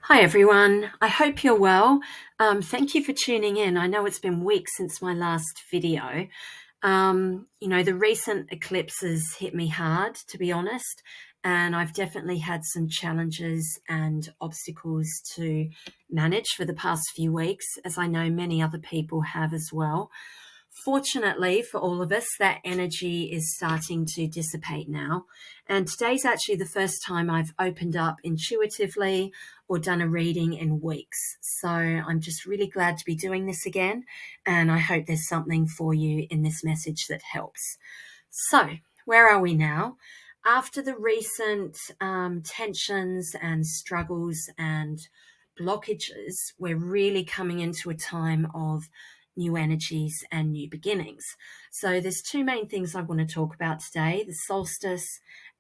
Hi everyone, I hope you're well. Thank you for tuning in. I know it's been weeks since my last video. The recent eclipses hit me hard, to be honest, and I've definitely had some challenges and obstacles to manage for the past few weeks, as I know many other people have as well. Fortunately for all of us, that energy is starting to dissipate now. And today's actually the first time I've opened up intuitively or done a reading in weeks. So I'm just really glad to be doing this again. And I hope there's something for you in this message that helps. So, where are we now? After the recent tensions and struggles and blockages, we're really coming into a time of new energies and new beginnings. So there's two main things I want to talk about today, the solstice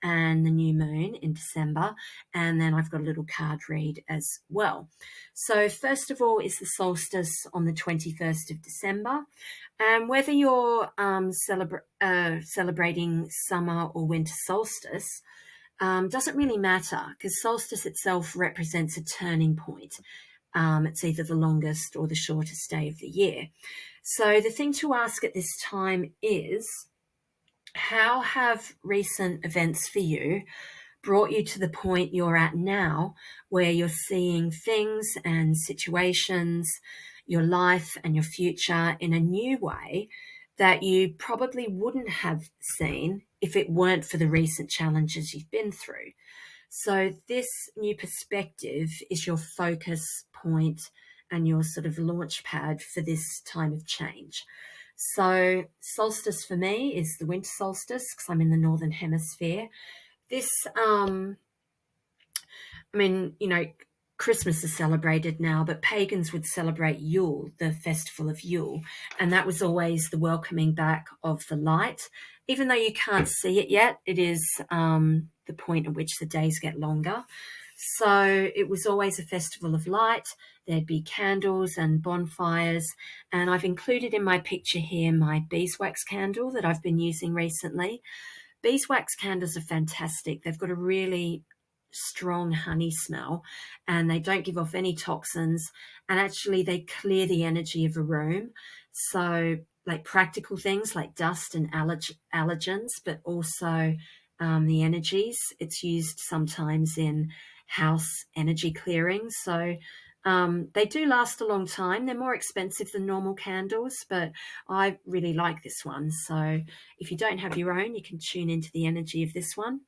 and the new moon in December, and then I've got a little card read as well. So first of all is the solstice on the 21st of December. And whether you're celebrating summer or winter solstice, doesn't really matter, because solstice itself represents a turning point. It's either the longest or the shortest day of the year. So the thing to ask at this time is, how have recent events for you brought you to the point you're at now, where you're seeing things and situations, your life and your future in a new way that you probably wouldn't have seen if it weren't for the recent challenges you've been through? So this new perspective is your focus point and your sort of launch pad for this time of change. So solstice for me is the winter solstice, because I'm in the northern hemisphere. This, Christmas is celebrated now, but pagans would celebrate Yule, the festival of Yule, and that was always the welcoming back of the light. Even though you can't see it yet, it is the point at which the days get longer. So it was always a festival of light. There'd be candles and bonfires, and I've included in my picture here my beeswax candle that I've been using recently. Beeswax candles are fantastic. They've got a really strong honey smell, and they don't give off any toxins, and actually they clear the energy of a room. So like practical things like dust and allergens, but also the energies. It's used sometimes in house energy clearing. So they do last a long time. They're more expensive than normal candles, but I really like this one. So if you don't have your own, you can tune into the energy of this one.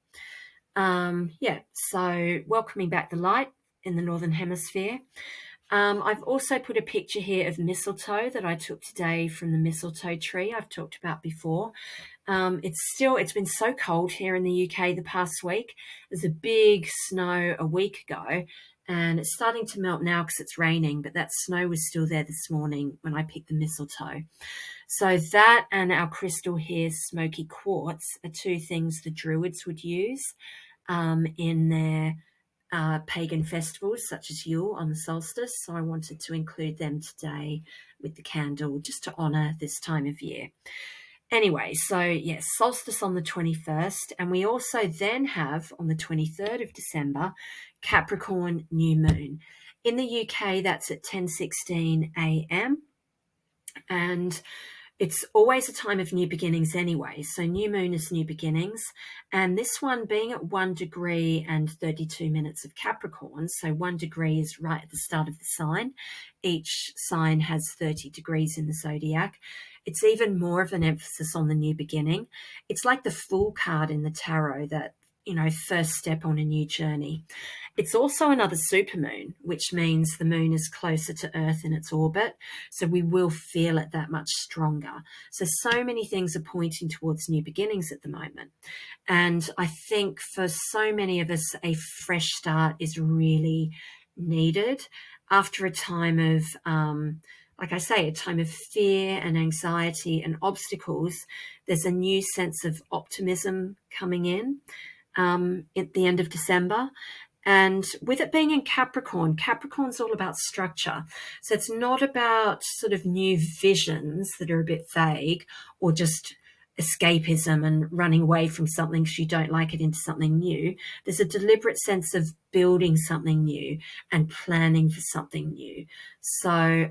So welcoming back the light in the Northern Hemisphere. I've also put a picture here of mistletoe that I took today from the mistletoe tree I've talked about before. It's been so cold here in the UK the past week. There's a big snow a week ago, and it's starting to melt now because it's raining, but that snow was still there this morning when I picked the mistletoe. So that and our crystal here, smoky quartz, are two things the Druids would use in their pagan festivals, such as Yule on the solstice. So I wanted to include them today with the candle, just to honour this time of year. Anyway, so yes, solstice on the 21st, and we also then have on the 23rd of December, Capricorn new moon. In the UK, that's at 10:16 a.m. and it's always a time of new beginnings anyway. So new moon is new beginnings. And this one being at 1 degree and 32 minutes of Capricorn. So 1 degree is right at the start of the sign. Each sign has 30 degrees in the zodiac. It's even more of an emphasis on the new beginning. It's like the Fool card in the tarot, that, first step on a new journey. It's also another supermoon, which means the moon is closer to Earth in its orbit, so we will feel it that much stronger. So many things are pointing towards new beginnings at the moment. And I think for so many of us, a fresh start is really needed after a time of, like I say, a time of fear and anxiety and obstacles. There's a new sense of optimism coming in at the end of December. And with it being in Capricorn, Capricorn's all about structure. So it's not about sort of new visions that are a bit vague or just escapism and running away from something because you don't like it into something new. There's a deliberate sense of building something new and planning for something new. So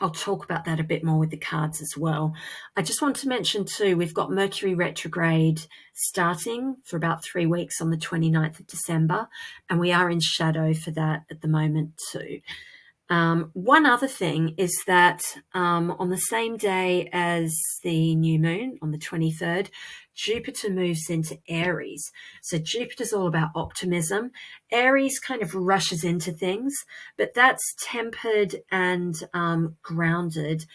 I'll talk about that a bit more with the cards as well. I just want to mention too, we've got Mercury retrograde starting for about 3 weeks on the 29th of December, and we are in shadow for that at the moment too. One other thing is that on the same day as the new moon, on the 23rd, Jupiter moves into Aries. So Jupiter's all about optimism. Aries kind of rushes into things, but that's tempered and grounded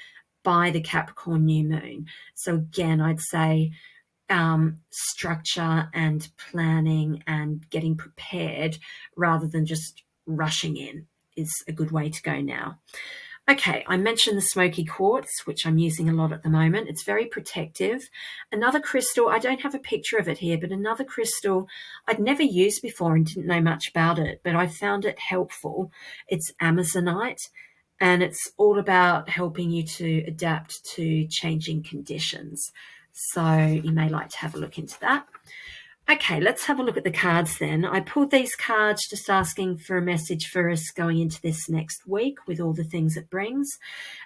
by the Capricorn new moon. So again, I'd say structure and planning and getting prepared rather than just rushing in is a good way to go now. Okay, I mentioned the smoky quartz, which I'm using a lot at the moment. It's very protective. Another crystal, I don't have a picture of it here, but another crystal I'd never used before and didn't know much about it, but I found it helpful. It's Amazonite, and it's all about helping you to adapt to changing conditions. So you may like to have a look into that. Okay, let's have a look at the cards then. I pulled these cards just asking for a message for us going into this next week with all the things it brings.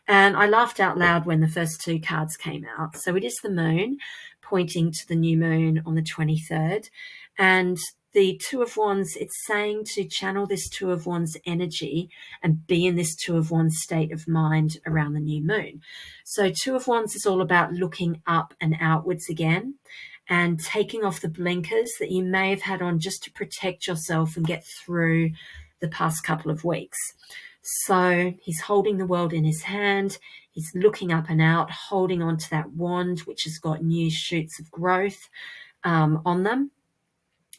And I laughed out loud when the first 2 cards came out. So it is the moon pointing to the new moon on the 23rd. And the 2 of Wands, it's saying to channel this 2 of Wands energy and be in this 2 of Wands state of mind around the new moon. So 2 of Wands is all about looking up and outwards again and taking off the blinkers that you may have had on just to protect yourself and get through the past couple of weeks. So he's holding the world in his hand. He's looking up and out, holding on to that wand, which has got new shoots of growth on them.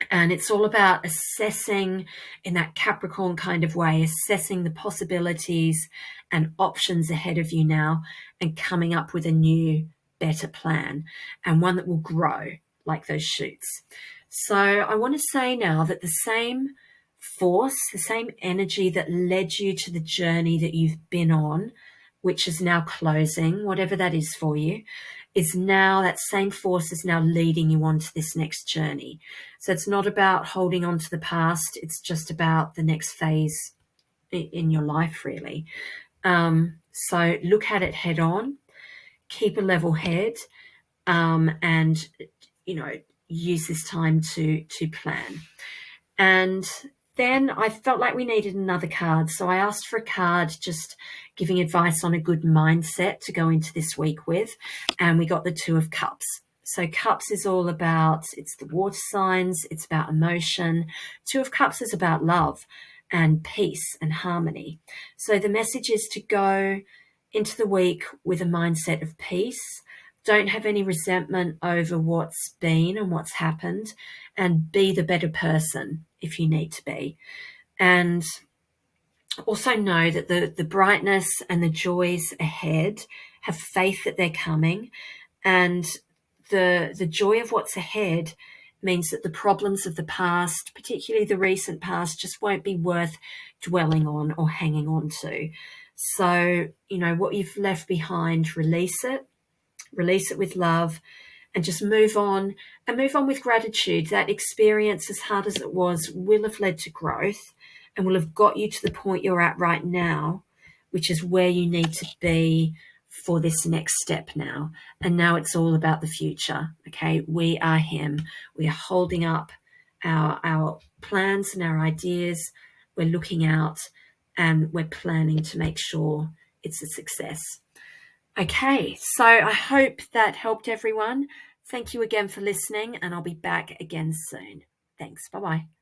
And it's all about assessing in that Capricorn kind of way, assessing the possibilities and options ahead of you now and coming up with a new, better plan and one that will grow like those shoots. So I want to say now that the same force, the same energy that led you to the journey that you've been on, which is now closing, whatever that is for you, is now, that same force is now leading you on to this next journey. So it's not about holding on to the past. It's just about the next phase in your life, really. So look at it head on, keep a level head, and, use this time to plan. And then I felt like we needed another card. So I asked for a card just giving advice on a good mindset to go into this week with. And we got the 2 of Cups. So Cups is all about, it's the water signs, it's about emotion. 2 of Cups is about love and peace and harmony. So the message is to go into the week with a mindset of peace. Don't have any resentment over what's been and what's happened, and be the better person if you need to be. And also know that the brightness and the joys ahead, have faith that they're coming, and the joy of what's ahead means that the problems of the past, particularly the recent past, just won't be worth dwelling on or hanging on to. So, what you've left behind, release it with love, and just move on, and move on with gratitude. That experience, as hard as it was, will have led to growth and will have got you to the point you're at right now, which is where you need to be for this next step now. And now it's all about the future. Okay, we are him. We are holding up our plans and our ideas. We're looking out and we're planning to make sure it's a success. Okay, so I hope that helped everyone. Thank you again for listening, and I'll be back again soon. Thanks. Bye-bye.